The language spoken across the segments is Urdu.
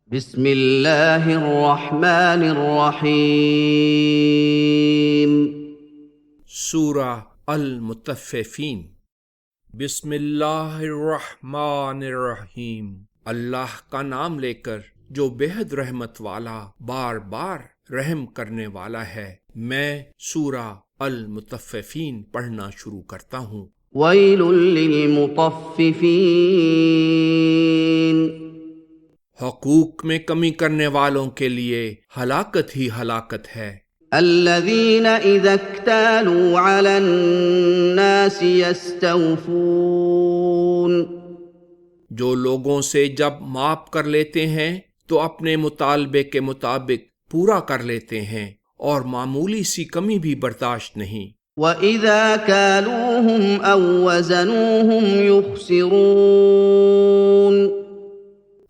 بسم اللہ الرحمن الرحیم۔ سورہ المطففین۔ بسم اللہ الرحمن الرحیم، اللہ کا نام لے کر جو بےحد رحمت والا بار بار رحم کرنے والا ہے۔ میں سورہ المطففین پڑھنا شروع کرتا ہوں۔ ویل للمطففین، حقوق میں کمی کرنے والوں کے لیے ہلاکت ہی ہلاکت ہے۔ الذین اذا اکتالوا علی الناس یستوفون، جو لوگوں سے جب ماپ کر لیتے ہیں تو اپنے مطالبے کے مطابق پورا کر لیتے ہیں اور معمولی سی کمی بھی برداشت نہیں۔ وَإِذَا كَالُوهُمْ أَوْ وَّزَنُوهُمْ يُخْسِرُونَ،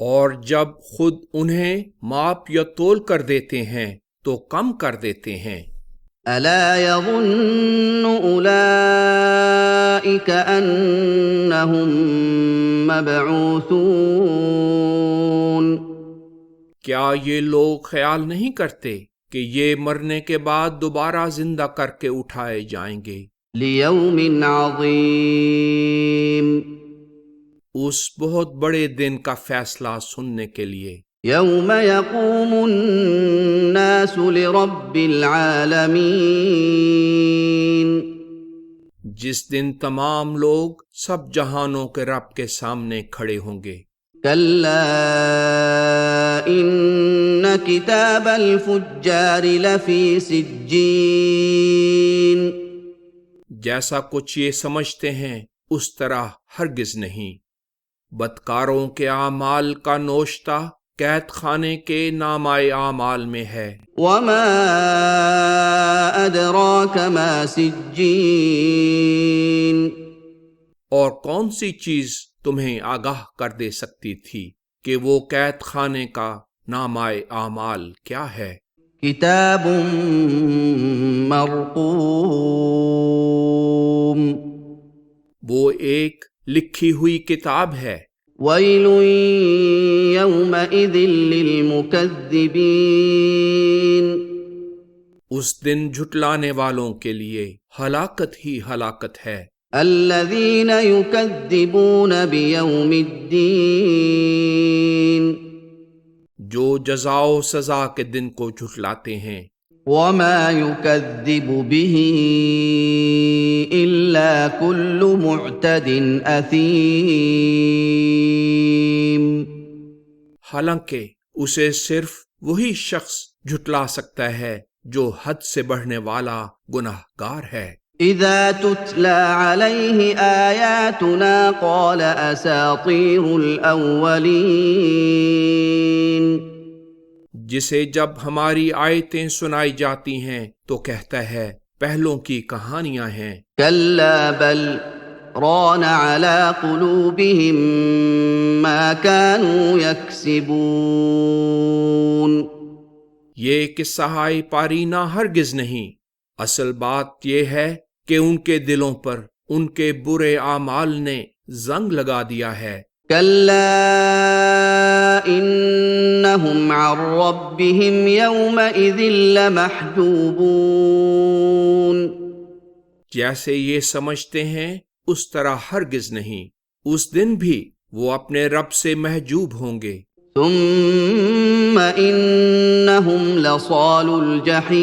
اور جب خود انہیں ماپ یا تول کر دیتے ہیں تو کم کر دیتے ہیں۔ أَلَا يَظُنُّ أُولَئِكَ أَنَّهُمْ مَبْعُوثُونَ، کیا یہ لوگ خیال نہیں کرتے کہ یہ مرنے کے بعد دوبارہ زندہ کر کے اٹھائے جائیں گے؟ لِيَوْمٍ عَظِيمٍ، اس بہت بڑے دن کا فیصلہ سننے کے لیے۔ يَوْمَ يَقُومُ النَّاسُ لِرَبِّ الْعَالَمِينَ، جس دن تمام لوگ سب جہانوں کے رب کے سامنے کھڑے ہوں گے۔ كَلَّا إِنَّ كِتَابَ الْفُجَّارِ لَفِي سِجِّينٍ، جیسا کچھ یہ سمجھتے ہیں اس طرح ہرگز نہیں۔ بدکاروں کے اعمال کا نوشتہ قید خانے کے نامۂ اعمال میں ہے۔ وَمَا أَدْرَاكَ مَا سِجِّينٌ، اور کون سی چیز تمہیں آگاہ کر دے سکتی تھی کہ وہ قید خانے کا نامۂ اعمال کیا ہے؟ كِتَابٌ مَّرْقُومٌ، وہ ایک لکھی ہوئی کتاب ہے۔ وَيْلٌ يَوْمَئِذٍ لِّلْمُكَذِّبِينَ، اس دن جھٹلانے والوں کے لیے ہلاکت ہی ہلاکت ہے۔ الَّذِينَ يُكَذِّبُونَ بِيَوْمِ الدِّينِ، جو جزا و سزا کے دن کو جھٹلاتے ہیں۔ وَمَا يُكَذِّبُ بِهِ إِلَّا كُلُّ مُعْتَدٍ أَثِيمٍ، حالانکہ اسے صرف وہی شخص جھٹلا سکتا ہے جو حد سے بڑھنے والا گناہ گار ہے۔ إِذَا تُتْلَى عَلَيْهِ آيَاتُنَا قَالَ أَسَاطِيرُ الْأَوَّلِينَ، جسے جب ہماری آیتیں سنائی جاتی ہیں تو کہتا ہے پہلوں کی کہانیاں ہیں۔ كَلَّا بَلْ رَانَ عَلَى قُلُوبِهِم مَّا كَانُوا يَكْسِبُونَ، یہ قصہ ہائے پارینہ ہرگز نہیں، اصل بات یہ ہے کہ ان کے دلوں پر ان کے برے اعمال نے زنگ لگا دیا ہے۔ كَلَّا إِنَّهُمْ عَن رَّبِّهِمْ يَوْمَئِذٍ لَّمَحْجُوبُونَ، جیسے یہ سمجھتے ہیں اس طرح ہرگز نہیں، اس دن بھی وہ اپنے رب سے محجوب ہوں گے۔ ثُمَّ إِنَّهُمْ لَصَالُو الْجَحِيمِ،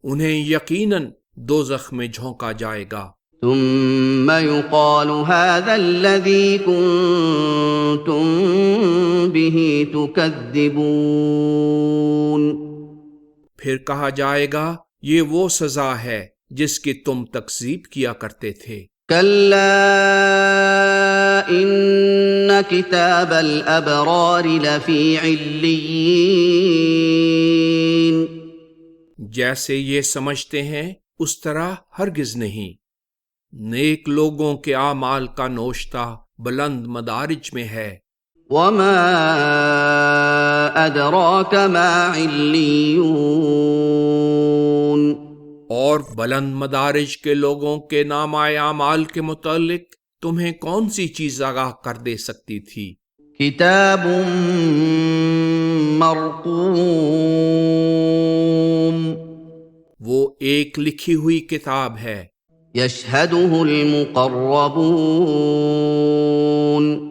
انہیں یقیناً دوزخ میں جھونکا جائے گا۔ ثُمَّ يُقَالُ هَذَا الَّذِي كُنتُم بِهِ تُكَذِّبُونَ، پھر کہا جائے گا یہ وہ سزا ہے جس کی تم تکذیب کیا کرتے تھے۔ كَلَّا إِنَّ كِتَابَ الْأَبْرَارِ لَفِي عِلِّيِّينَ، جیسے یہ سمجھتے ہیں اس طرح ہرگز نہیں، نیک لوگوں کے اعمال کا نوشتہ بلند مدارج میں ہے۔ وَمَا أَدْرَاكَ مَا عِلِّيُّونَ، اور بلند مدارج کے لوگوں کے نامۂ اعمال کے متعلق تمہیں کون سی چیز آگاہ کر دے سکتی تھی؟ كتاب مرقوم وہ ایک لکھی ہوئی کتاب ہے، يشهده المقربون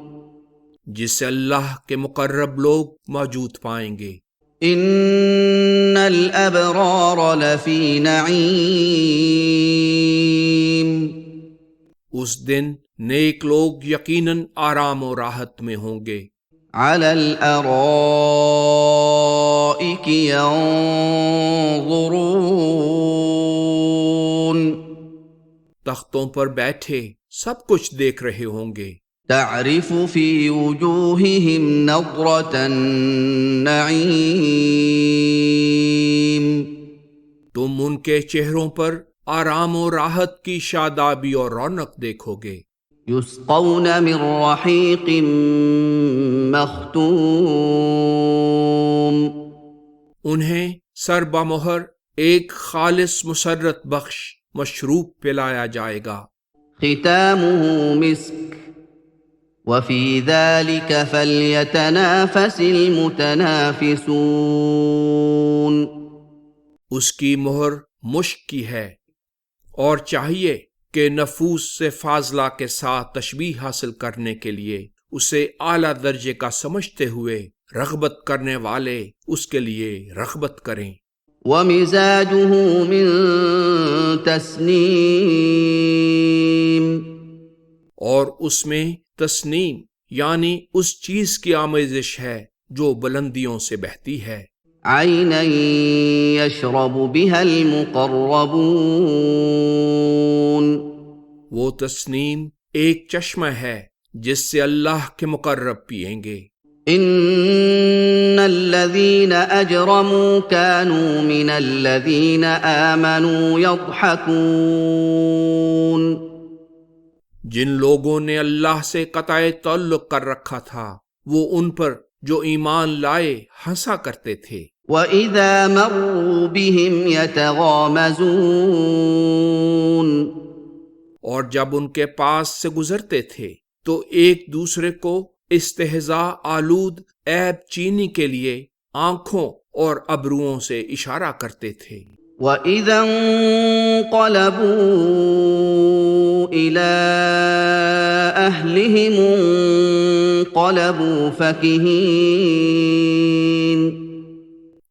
جسے اللہ کے مقرب لوگ موجود پائیں گے۔ ان الابرار لفی نعیم اس دن نیک لوگ یقیناً آرام و راحت میں ہوں گے، علی الارائک ينظرون تختوں پر بیٹھے سب کچھ دیکھ رہے ہوں گے۔ تعرف فی وجوہہم نظرة النعیم تم ان کے چہروں پر آرام و راحت کی شادابی اور رونق دیکھو گے۔ یسقون من رحیق مختوم انہیں سر بمہر ایک خالص مسرت بخش مشروب پلایا جائے گا، ختامہ مسک وفی ذلک فلیتنافس المتنافسون اس کی مہر مشک کی ہے، اور چاہیے کہ نفوس سے فاضلہ کے ساتھ تشبیہ حاصل کرنے کے لیے اسے اعلیٰ درجے کا سمجھتے ہوئے رغبت کرنے والے اس کے لیے رغبت کریں۔ ومزاجه من تسنیم اور اس میں تسنیم یعنی اس چیز کی آمیزش ہے جو بلندیوں سے بہتی ہے۔ عینا یشرب بها المقربون وہ تسنیم ایک چشمہ ہے جس سے اللہ کے مقرب پئیں گے۔ ان الذين اجرموا كانوا من الذين آمنوا يضحكون جن لوگوں نے اللہ سے قطع تعلق کر رکھا تھا وہ ان پر جو ایمان لائے ہنسا کرتے تھے۔ وَإِذَا مَرُّوا بِهِمْ يَتَغَامَزُونَ اور جب ان کے پاس سے گزرتے تھے تو ایک دوسرے کو استہزاء آلود عیب چینی کے لیے آنکھوں اور ابروؤں سے اشارہ کرتے تھے۔ وَإِذَا انقلبوا إِلَىٰ أَهْلِهِمُ انقلبوا فَكِهِينَ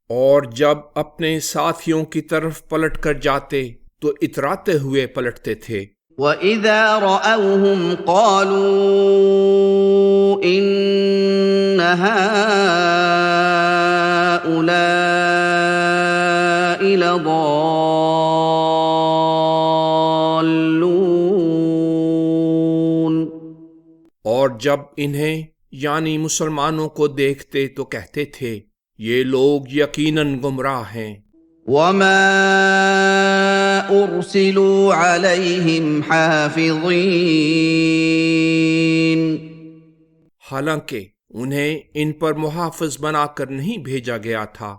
اور جب اپنے ساتھیوں کی طرف پلٹ کر جاتے تو اتراتے ہوئے پلٹتے تھے۔ وَإِذَا رَأَوْهُمْ قَالُوا إِنَّ هَٰؤُلَاءِ لَضَالُّونَ اور جب انہیں یعنی مسلمانوں کو دیکھتے تو کہتے تھے یہ لوگ یقیناً گمراہ ہیں۔ وَمَا أُرْسِلُوا عَلَيْهِمْ حَافِظِينَ حالانکہ انہیں ان پر محافظ بنا کر نہیں بھیجا گیا تھا۔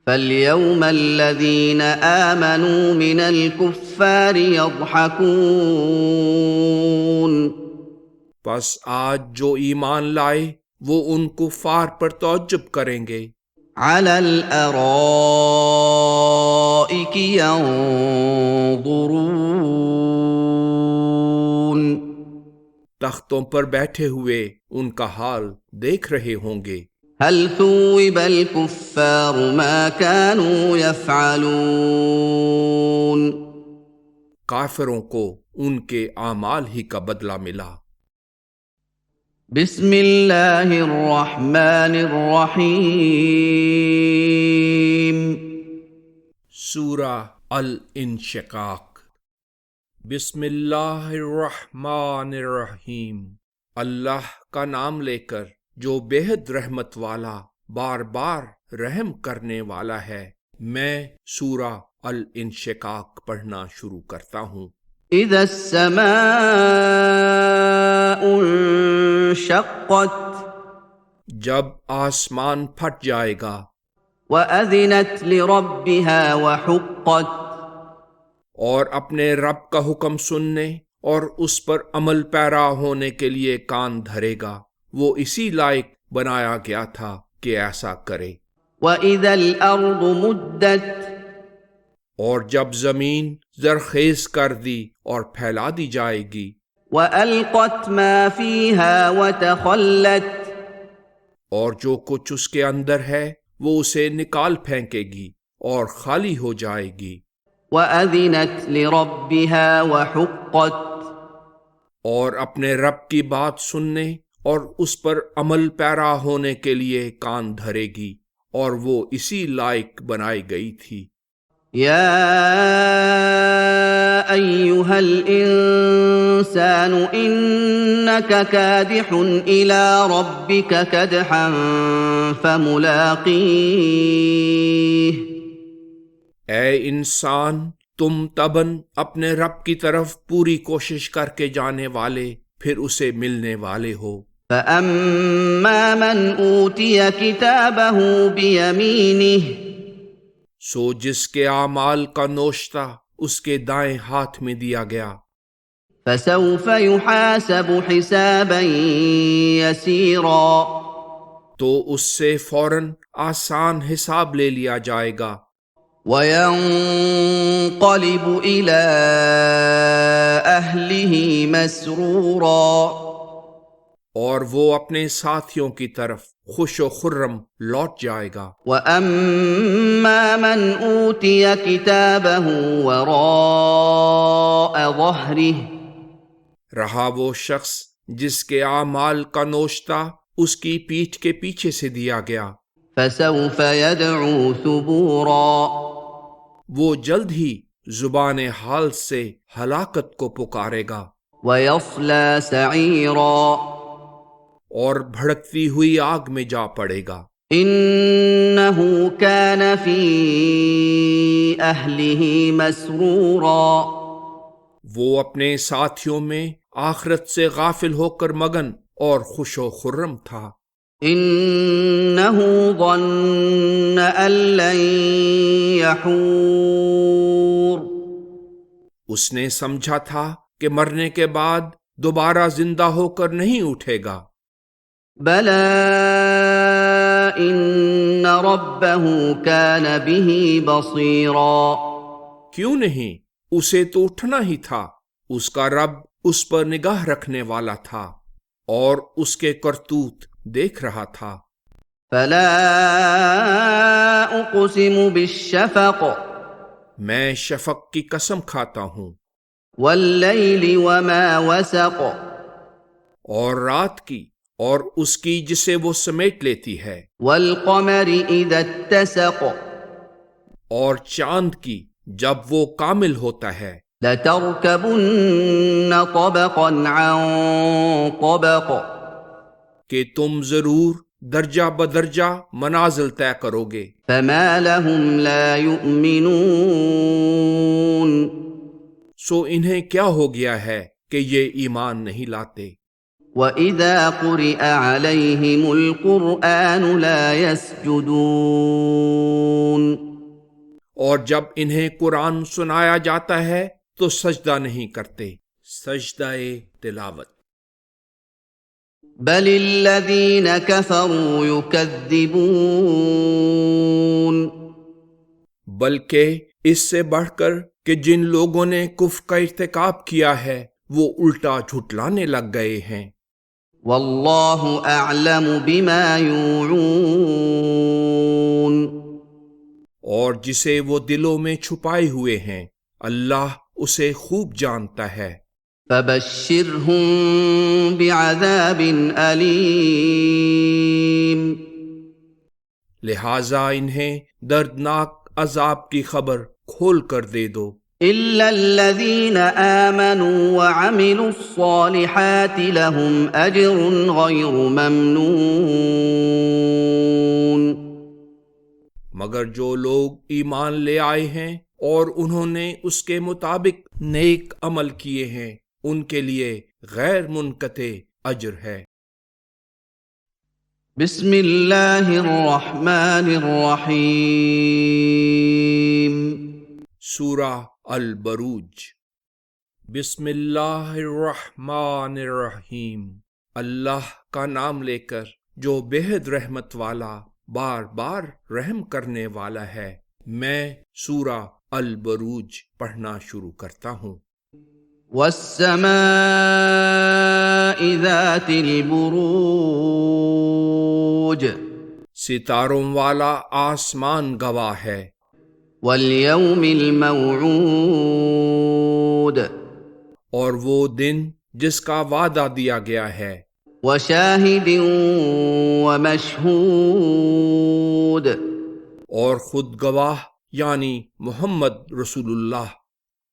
فَالْيَوْمَ الَّذِينَ آمَنُوا مِنَ الْكُفَّارِ يَضْحَكُونَ پس آج جو ایمان لائے وہ ان کفار پر تعجب کریں گے۔ عَلَى الْأَرَائِكِ يَنظُرُونَ تختوں پر بیٹھے ہوئے ان کا حال دیکھ رہے ہوں گے۔ هَلْ ثُوِّبَ الْكُفَّارُ مَا كَانُوا يَفْعَلُونَ کافروں کو ان کے اعمال ہی کا بدلہ ملا۔ بسم اللہ الرحمن الرحیم سورہ الانشقاق۔ بسم اللہ الرحمن الرحیم، اللہ کا نام لے کر جو بے حد رحمت والا بار بار رحم کرنے والا ہے۔ میں سورہ الانشقاق پڑھنا شروع کرتا ہوں۔ اذا السماء انشقت جب آسمان پھٹ جائے گا، وَأَذِنَتْ لِرَبِّهَا وَحُقَّتْ اور اپنے رب کا حکم سننے اور اس پر عمل پیرا ہونے کے لیے کان دھرے گا، وہ اسی لائق بنایا گیا تھا کہ ایسا کرے۔ وَإِذَا الْأَرْضُ مُدَّتْ اور جب زمین زرخیز کر دی اور پھیلا دی جائے گی، وَأَلْقَتْ مَا فِيهَا وَتَخَلَّتْ اور جو کچھ اس کے اندر ہے وہ اسے نکال پھینکے گی اور خالی ہو جائے گی، وَأَذِنَتْ لِرَبِّهَا وَحُقَّتْ اور اپنے رب کی بات سننے اور اس پر عمل پیرا ہونے کے لیے کان دھرے گی، اور وہ اسی لائق بنائی گئی تھی۔ يَا أَيُّهَا الْإِنسَانُ إِنَّكَ كَادِحٌ إِلَىٰ رَبِّكَ كَدْحًا فَمُلَاقِيهِ اے انسان، تم تباً اپنے رب کی طرف پوری کوشش کر کے جانے والے، پھر اسے ملنے والے ہو۔ فَأَمَّا مَنْ أُوتِيَ كِتَابَهُ بِيَمِينِهِ سو جس کے اعمال کا نوشتہ اس کے دائیں ہاتھ میں دیا گیا، فَسَوْفَ يُحَاسَبُ حِسَابًا يَسِيرًا تو اس سے فوراً آسان حساب لے لیا جائے گا، وَيَنقَلِبُ إِلَىٰ أَهْلِهِ مَسْرُورًا اور وہ اپنے ساتھیوں کی طرف خوش و خرم لوٹ جائے گا۔ وَأَمَّا مَنْ أُوتِيَ كِتَابَهُ وَرَاءَ ظَهْرِهِ رہا وہ شخص جس کے اعمال کا نوشتہ اس کی پیٹھ کے پیچھے سے دیا گیا، فَسَوْفَ يَدْعُو ثُبُورًا وہ جلد ہی زبان حال سے ہلاکت کو پکارے گا، وَيَصْلَىٰ سَعِيرًا اور بھڑکتی ہوئی آگ میں جا پڑے گا۔ إِنَّهُ كَانَ فِي أَهْلِهِ مَسْرُورًا وہ اپنے ساتھیوں میں آخرت سے غافل ہو کر مگن اور خوش و خرم تھا۔ إِنَّهُ ظَنَّ أَن لَّن يَحُورَ اس نے سمجھا تھا کہ مرنے کے بعد دوبارہ زندہ ہو کر نہیں اٹھے گا۔ بَلَىٰ إِنَّ رَبَّهُ كَانَ بِهِ بَصِيرًا کیوں نہیں، اسے تو اٹھنا ہی تھا، اس کا رب اس پر نگاہ رکھنے والا تھا اور اس کے کرتوت دیکھ رہا تھا۔ فَلَا أُقْسِمُ بِالشَّفَقِ میں شفق کی قسم کھاتا ہوں، وَاللَّيْلِ وَمَا وَسَقَ اور رات کی اور اس کی جسے وہ سمیٹ لیتی ہے، وَالْقَمَرِ إِذَا اتَّسَقَ اور چاند کی جب وہ کامل ہوتا ہے۔ لَتَرْكَبُنَّ طَبَقًا عَن طَبَقٍ کہ تم ضرور درجہ بدرجہ منازل طے کرو گے۔ فَمَا لَهُمْ لَا يُؤْمِنُونَ سو انہیں کیا ہو گیا ہے کہ یہ ایمان نہیں لاتے؟ وَإِذَا قُرِئَ عَلَيْهِمُ الْقُرْآنُ لَا يَسْجُدُونَ اور جب انہیں قرآن سنایا جاتا ہے تو سجدہ نہیں کرتے، سجدہ تلاوت۔ بَلِ الَّذِينَ كَفَرُوا يُكَذِّبُونَ بلکہ اس سے بڑھ کر کہ جن لوگوں نے کفر کا ارتکاب کیا ہے وہ الٹا جھٹلانے لگ گئے ہیں۔ وَاللَّهُ أَعْلَمُ بِمَا يُوعُونَ اور جسے وہ دلوں میں چھپائے ہوئے ہیں اللہ اسے خوب جانتا ہے۔ فَبَشِّرْهُم بِعَذَابٍ أَلِيمٍ لہٰذا انہیں دردناک عذاب کی خبر کھول کر دے دو۔ إِلَّا الَّذِينَ آمَنُوا وَعَمِلُوا الصَّالِحَاتِ لَهُمْ أَجْرٌ غَيْرُ مَمْنُونٍ مگر جو لوگ ایمان لے آئے ہیں اور انہوں نے اس کے مطابق نیک عمل کیے ہیں ان کے لیے غیر منقطع اجر ہے۔ بسم اللہ الرحمن الرحیم سورہ البروج۔ بسم اللہ الرحمن الرحیم۔ اللہ کا نام لے کر جو بے حد رحمت والا بار بار رحم کرنے والا ہے، میں سورہ البروج پڑھنا شروع کرتا ہوں۔ والسماء ذات البروج ستاروں والا آسمان گواہ ہے، والیوم الموعود اور وہ دن جس کا وعدہ دیا گیا ہے، وشاہد ومشہود اور خود گواہ یعنی محمد رسول اللہ،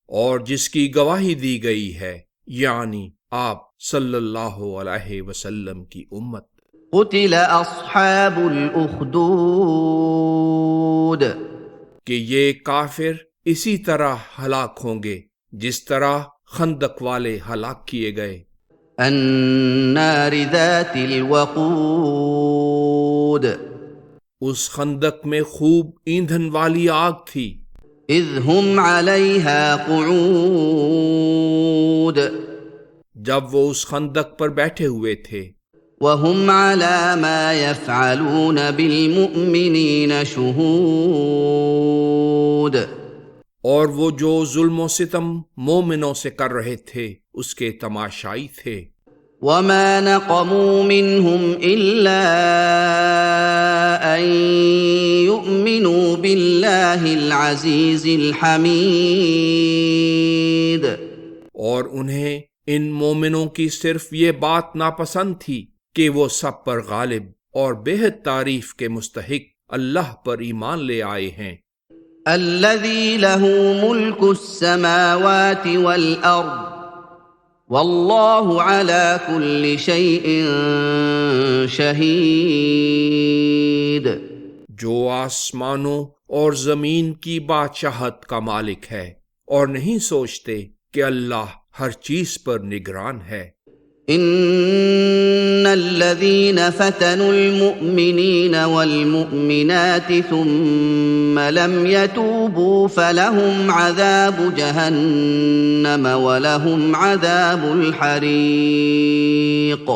اور جس کی گواہی دی گئی ہے یعنی آپ صلی اللہ علیہ وسلم کی امت۔ قتل اصحاب الاخدود کہ یہ کافر اسی طرح ہلاک ہوں گے جس طرح خندق والے ہلاک کیے گئے۔ النار ذات الوقود اس خندق میں خوب ایندھن والی آگ تھی، اذ هم علیہا قعود جب وہ اس خندق پر بیٹھے ہوئے تھے، وهم على ما يفعلون بالمؤمنین شہود اور وہ جو ظلم و ستم مومنوں سے کر رہے تھے اس کے تماشائی تھے۔ وما نقموا منهم إلا أن يؤمنوا بالله العزيز الحميد اور انہیں ان مومنوں کی صرف یہ بات ناپسند تھی کہ وہ سب پر غالب اور بے حد تعریف کے مستحق اللہ پر ایمان لے آئے ہیں، الذي له ملك السماوات والأرض واللہ علی کل شیء شہید، جو آسمانوں اور زمین کی بادشاہت کا مالک ہے اور نہیں سوچتے کہ اللہ ہر چیز پر نگران ہے۔ ان الذین فتنوا المؤمنین والمؤمنات ثم لم يتوبوا فلهم عذاب جہنم ولهم عذاب الحریق۔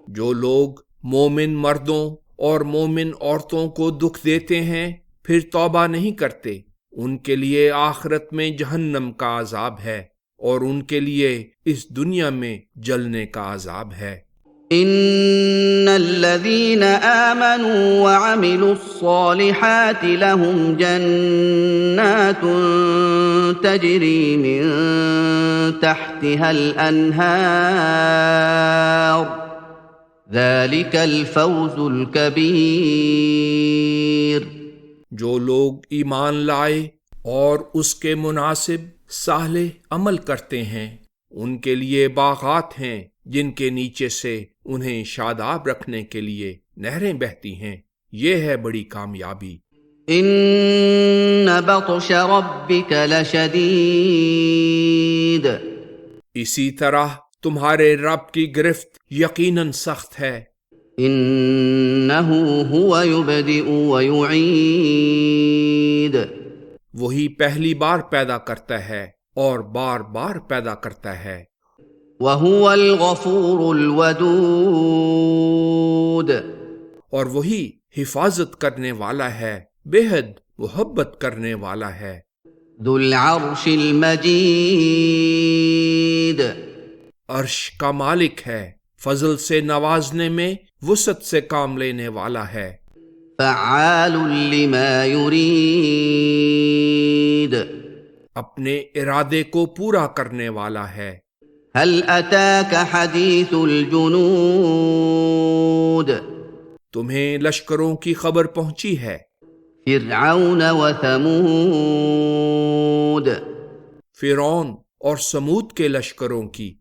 جو لوگ مومن مردوں اور مومن عورتوں کو دکھ دیتے ہیں پھر توبہ نہیں کرتے، ان کے لیے آخرت میں جہنم کا عذاب ہے اور ان کے لیے اس دنیا میں جلنے کا عذاب ہے۔ ان الذين آمنوا وعملوا الصالحات لهم جنات تجري من تحتها الانهار ذلك الفوز الكبير۔ جو لوگ ایمان لائے اور اس کے مناسب صالح عمل کرتے ہیں، ان کے لیے باغات ہیں جن کے نیچے سے انہیں شاداب رکھنے کے لیے نہریں بہتی ہیں، یہ ہے بڑی کامیابی۔ ان بطش ربک لشدید، اسی طرح تمہارے رب کی گرفت یقیناً سخت ہے۔ انہ هو یبدئ ویعید، وہی پہلی بار پیدا کرتا ہے اور بار بار پیدا کرتا ہے۔ وَهُوَ الْغَفُورُ الْوَدُودُ، اور وہی حفاظت کرنے والا ہے، بے حد محبت کرنے والا ہے۔ ذُو الْعَرْشِ الْمَجِيدُ، عرش کا مالک ہے، فضل سے نوازنے میں وسعت سے کام لینے والا ہے۔ فَعَّالٌ لِمَا يُرِيدُ، اپنے ارادے کو پورا کرنے والا ہے۔ هل أتاك حديث الجنود، تمہیں لشکروں کی خبر پہنچی ہے، فرعون وثمود، فرعون اور سمود کے لشکروں کی۔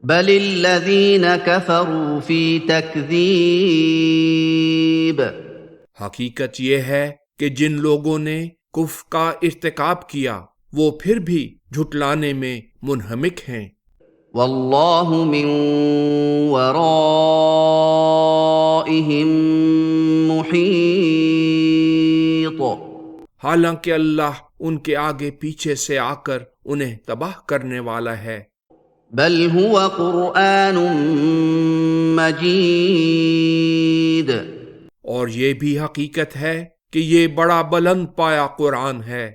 بل الذين كفروا في تكذيب، حقیقت یہ ہے کہ جن لوگوں نے کفر کا ارتکاب کیا وہ پھر بھی جھٹلانے میں منہمک ہیں۔ واللہ من ورائهم محیط، حالانکہ اللہ ان کے آگے پیچھے سے آ کر انہیں تباہ کرنے والا ہے۔ بل هو قرآن مجید اور یہ بھی حقیقت ہے کہ یہ بڑا بلند پایا قرآن ہے،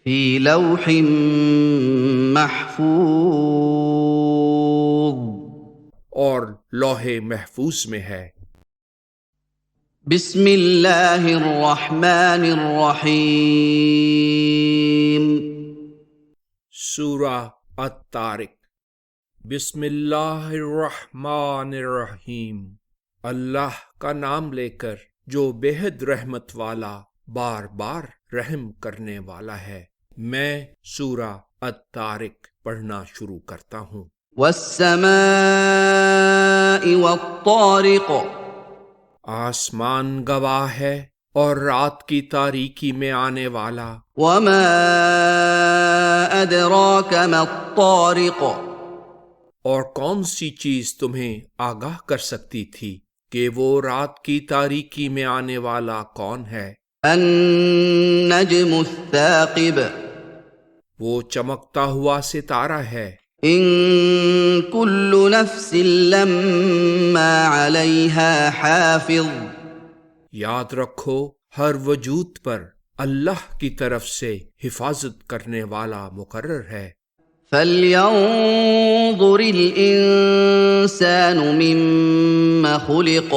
فی لوح محفوظ اور لوح محفوظ میں ہے۔ بسم اللہ الرحمن الرحیم سورہ الطارق۔ بسم اللہ الرحمن الرحیم، اللہ کا نام لے کر جو بے حد رحمت والا بار بار رحم کرنے والا ہے۔ میں سورہ الطارق پڑھنا شروع کرتا ہوں۔ والسماء والطارق آسمان گواہ ہے اور رات کی تاریکی میں آنے والا۔ وما ادراک ما الطارق اور کون سی چیز تمہیں آگاہ کر سکتی تھی کہ وہ رات کی تاریکی میں آنے والا کون ہے؟ النجم الثاقب وہ چمکتا ہوا ستارہ ہے۔ ان كل نفس لما عليها حافظ یاد رکھو ہر وجود پر اللہ کی طرف سے حفاظت کرنے والا مقرر ہے۔ فلينظر الانسان مما خلق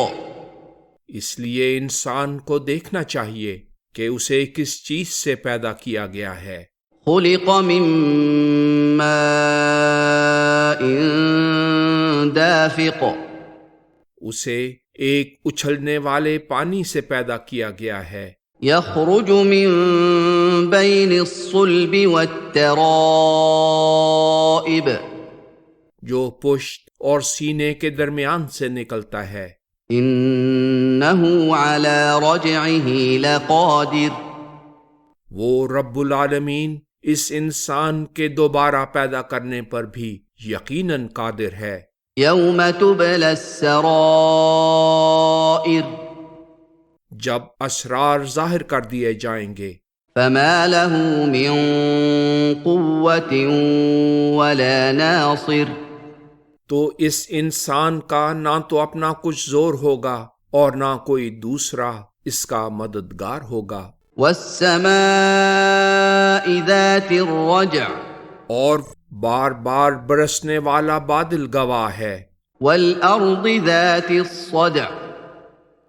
اس لیے انسان کو دیکھنا چاہیے کہ اسے کس چیز سے پیدا کیا گیا ہے۔ خلق من ماء دافق اسے ایک اچھلنے والے پانی سے پیدا کیا گیا ہے۔ يخرج من بين الصلب والترائب جو پشت اور سینے کے درمیان سے نکلتا ہے۔ انه على رجعه لقادر وہ رب العالمین اس انسان کے دوبارہ پیدا کرنے پر بھی یقیناً قادر ہے۔ يوم تبلى السرائر جب اسرار ظاہر کر دیے جائیں گے۔ فما له من قوة ولا ناصر تو اس انسان کا نہ تو اپنا کچھ زور ہوگا اور نہ کوئی دوسرا اس کا مددگار ہوگا۔ والسماء ذات الرجع اور بار بار برسنے والا بادل گواہ ہے۔ والأرض ذات الصدع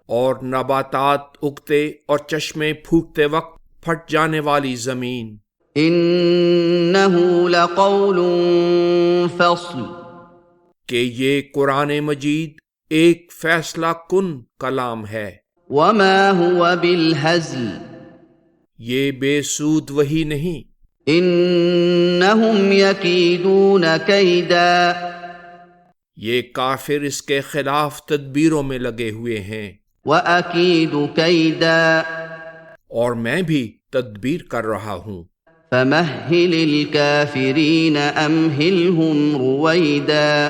اور نباتات اگتے اور چشمے پھوٹتے وقت پھٹ جانے والی زمین۔ انه لقول فصل کہ یہ قرآن مجید ایک فیصلہ کن کلام ہے۔ وما هو بالهزل یہ بے سود وہی نہیں۔ انهم يكيدون كيدا یہ کافر اس کے خلاف تدبیروں میں لگے ہوئے ہیں، وأكيد كيدا اور میں بھی تدبیر کر رہا ہوں۔ فمهل الكافرين أمهلهم رويدا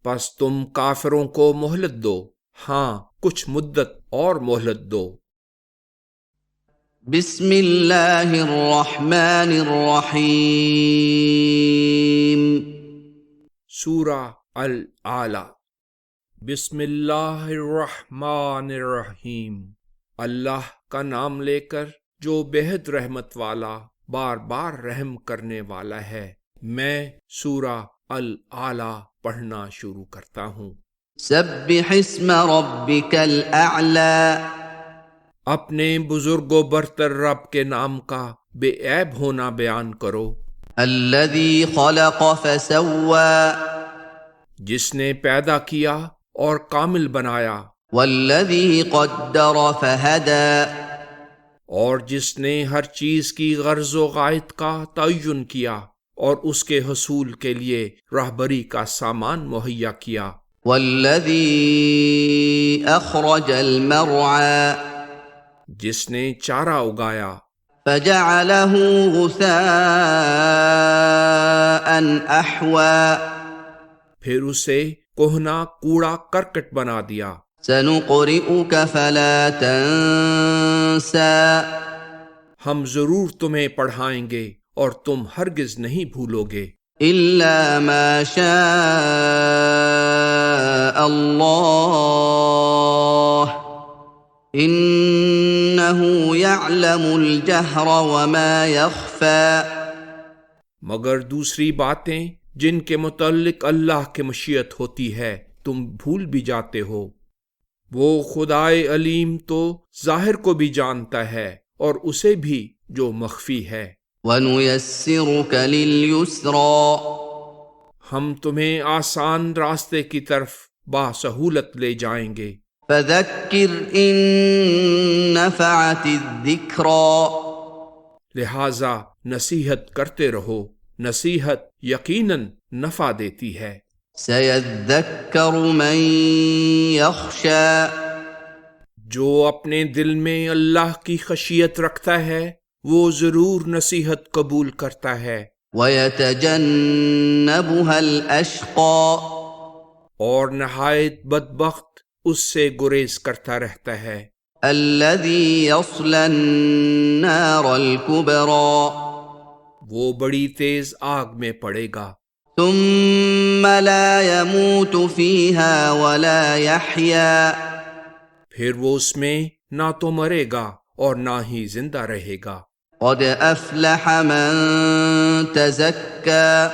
پس تم کافروں کو مہلت دو، ہاں کچھ مدت اور مہلت دو۔ بسم اللہ الرحمن الرحیم سورہ الاعلی۔ بسم اللہ الرحمن الرحیم، اللہ کا نام لے کر جو بے حد رحمت والا بار بار رحم کرنے والا ہے۔ میں سورہ الاعلی پڑھنا شروع کرتا ہوں۔ سبح اسم ربک الاعلی اپنے بزرگ و برتر رب کے نام کا بے عیب ہونا بیان کرو۔ الذی خلق فسوی جس نے پیدا کیا اور کامل بنایا، والذی قدر فہدی اور جس نے ہر چیز کی غرض و غایت کا تعین کیا اور اس کے حصول کے لیے راہبری کا سامان مہیا کیا۔ والذی اخرج المرعی جس نے چارہ اگایا، فجعلہ غثاء احوی پھر اسے کوہنا کوڑا کرکٹ بنا دیا۔ سنقرئک فلا تنسى ہم ضرور تمہیں پڑھائیں گے اور تم ہرگز نہیں بھولو گے۔ إلا ما شاء الله إنه يعلم الجهر وما يخفى مگر دوسری باتیں جن کے متعلق اللہ کی مشیت ہوتی ہے تم بھول بھی جاتے ہو، وہ خدائے علیم تو ظاہر کو بھی جانتا ہے اور اسے بھی جو مخفی ہے۔ وَنُيَسِّرُكَ لِلْيُسْرَىٰ ہم تمہیں آسان راستے کی طرف باسہولت لے جائیں گے۔ فَذَكِّرْ إِن نَّفَعَتِ الذِّكْرَىٰ لہذا نصیحت کرتے رہو، نصیحت یقیناً نفع دیتی ہے۔ سَيَذَّكَّرُ مَن يَخْشَىٰ جو اپنے دل میں اللہ کی خشیت رکھتا ہے وہ ضرور نصیحت قبول کرتا ہے۔ وَيَتَجَنَّبُهَا الْأَشْقَىٰ اور نہایت بدبخت اس سے گریز کرتا رہتا ہے۔ الَّذِي يَصْلَى النَّارَ الْكُبْرَىٰ وہ بڑی تیز آگ میں پڑے گا، ثُمَّ لَا يَمُوتُ فِيهَا وَلَا يَحْيَىٰ پھر وہ اس میں نہ تو مرے گا اور نہ ہی زندہ رہے گا۔ قَدْ أَفْلَحَ مَن تَزَكَّىٰ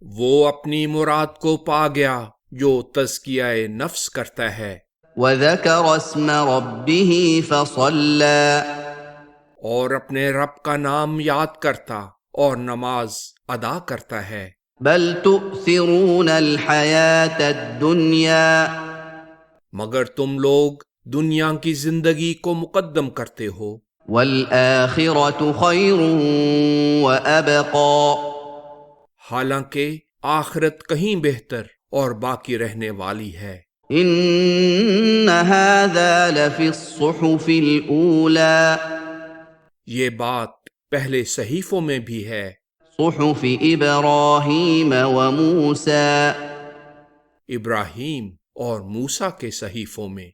وہ اپنی مراد کو پا گیا جو تزکیہ نفس کرتا ہے، وَذَكَرَ اسْمَ رَبِّهِ فَصَلَّىٰ اور اپنے رب کا نام یاد کرتا اور نماز ادا کرتا ہے۔ بَلْ تُؤْثِرُونَ الْحَيَاةَ الدُّنْيَا مگر تم لوگ دنیا کی زندگی کو مقدم کرتے ہو، وَالْآخِرَةُ خَيْرٌ وَأَبْقَىٰ حالانکہ آخرت کہیں بہتر اور باقی رہنے والی ہے۔ إِنَّ هَٰذَا لَفِي الصُّحُفِ الْأُولَىٰ یہ بات پہلے صحیفوں میں بھی ہے، صُحُفِ إِبْرَاهِيمَ وَمُوسَىٰ ابراہیم اور موسیٰ کے صحیفوں میں۔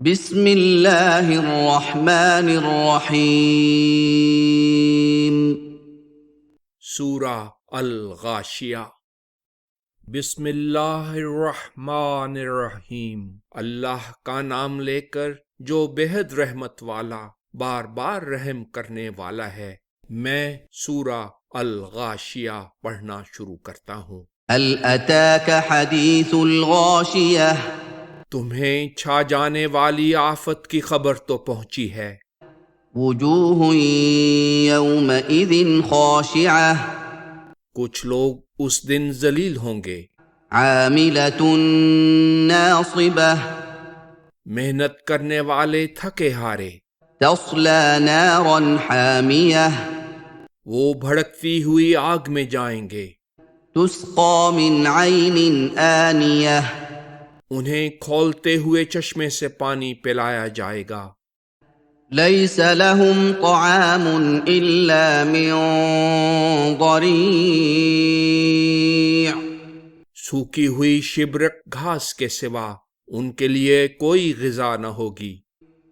بسم اللہ الرحمن الرحیم سورہ الغاشیہ۔ بسم اللہ الرحمن الرحیم، اللہ کا نام لے کر جو بےحد رحمت والا بار بار رحم کرنے والا ہے۔ میں سورہ الغاشیہ پڑھنا شروع کرتا ہوں۔ هل اتاک حدیث الغاشیہ تمہیں چھا جانے والی آفت کی خبر تو پہنچی ہے۔ وجوہ یومئذ خاشعہ کچھ لوگ اس دن ذلیل ہوں گے، عاملۃ ناصبہ محنت کرنے والے تھکے ہارے، تصلی نارا حامیہ وہ بھڑکتی ہوئی آگ میں جائیں گے، تسقی من عین آنیہ انہیں کھولتے ہوئے چشمے سے پانی پلایا جائے گا۔ لیس لهم طعام الا من ضریع سوکھی ہوئی شبرک گھاس کے سوا ان کے لیے کوئی غذا نہ ہوگی۔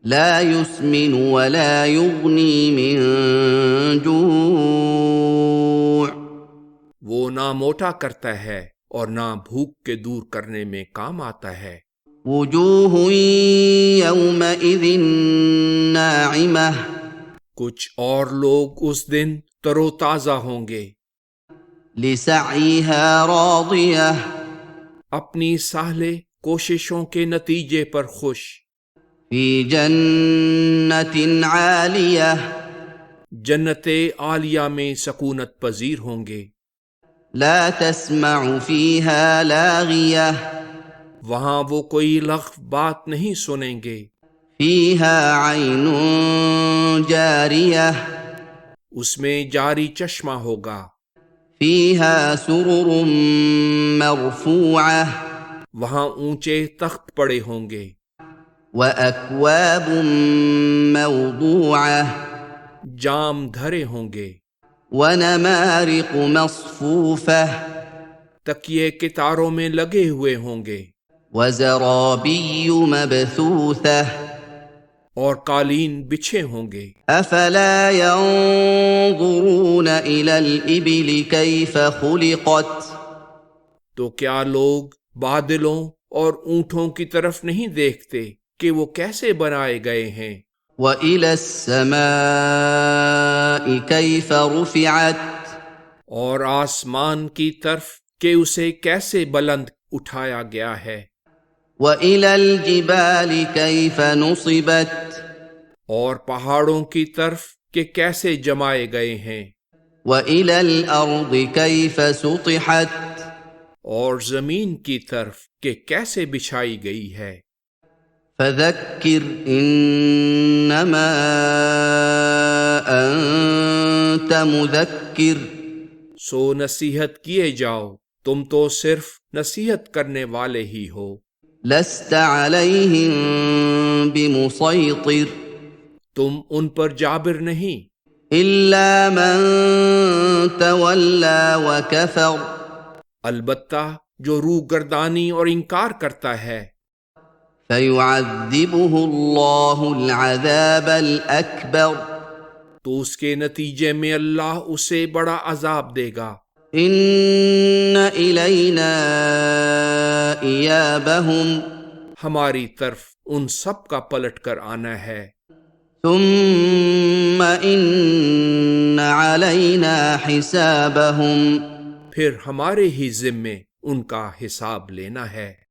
لا يسمن ولا يغنی من جوع وہ نہ موٹا کرتا ہے اور نہ بھوک کے دور کرنے میں کام آتا ہے۔ وجوہ یومئذ ناعمہ کچھ اور لوگ اس دن تر و تازہ ہوں گے، لسعیہا راضیہ اپنی سالے کوششوں کے نتیجے پر خوش، فی جنت عالیہ جنت عالیہ میں سکونت پذیر ہوں گے۔ لا تسمع فیہا لاغیہ وہاں وہ کوئی لغو بات نہیں سنیں گے۔ فیہا عین جاریہ اس میں جاری چشمہ ہوگا۔ فیہا سرر مرفوعہ وہاں اونچے تخت پڑے ہوں گے، وَأَكْوَابٌ مَّوْضُوعَةٌ جام دھرے ہوں گے، وَنَمَارِقُ مَصْفُوفَةٌ تکیے کتاروں میں لگے ہوئے ہوں گے، وَزَرَابِيُّ مَبْثُوثَةٌ اور قالین بچھے ہوں گے۔ افلا ينظرون الى الابل كيف خلقت تو کیا لوگ بادلوں اور اونٹوں کی طرف نہیں دیکھتے کہ وہ کیسے بنائے گئے ہیں؟ والى السماء كيف رفعت اور آسمان کی طرف کہ اسے کیسے بلند اٹھایا گیا ہے۔ وَإِلَى الْجِبَالِ كَيْفَ نُصِبَتْ اور پہاڑوں کی طرف کہ کیسے جمائے گئے ہیں۔ وَإِلَى الْأَرْضِ كَيْفَ سُطِحَتْ اور زمین کی طرف کہ کیسے بچھائی گئی ہے۔ فَذَكِّرْ إِنَّمَا أَنْتَ مُذَكِّرٌ سو نصیحت کیے جاؤ، تم تو صرف نصیحت کرنے والے ہی ہو۔ لَسْتَ عَلَيْهِمْ بِمُصَيْطِرٍ تم ان پر جابر نہیں، إِلَّا مَنْ تَوَلَّى وَكَفَرَ البتہ جو روح گردانی اور انکار کرتا ہے، فَيُعَذِّبُهُ اللَّهُ الْعَذَابَ الْأَكْبَرَ تو اس کے نتیجے میں اللہ اسے بڑا عذاب دے گا۔ إِنَّ إِلَيْنَا إِيَابَهُمْ ہماری طرف ان سب کا پلٹ کر آنا ہے۔ ثُمَّ إِنَّ عَلَيْنَا حِسَابَهُمْ پھر ہمارے ہی ذمے ان کا حساب لینا ہے۔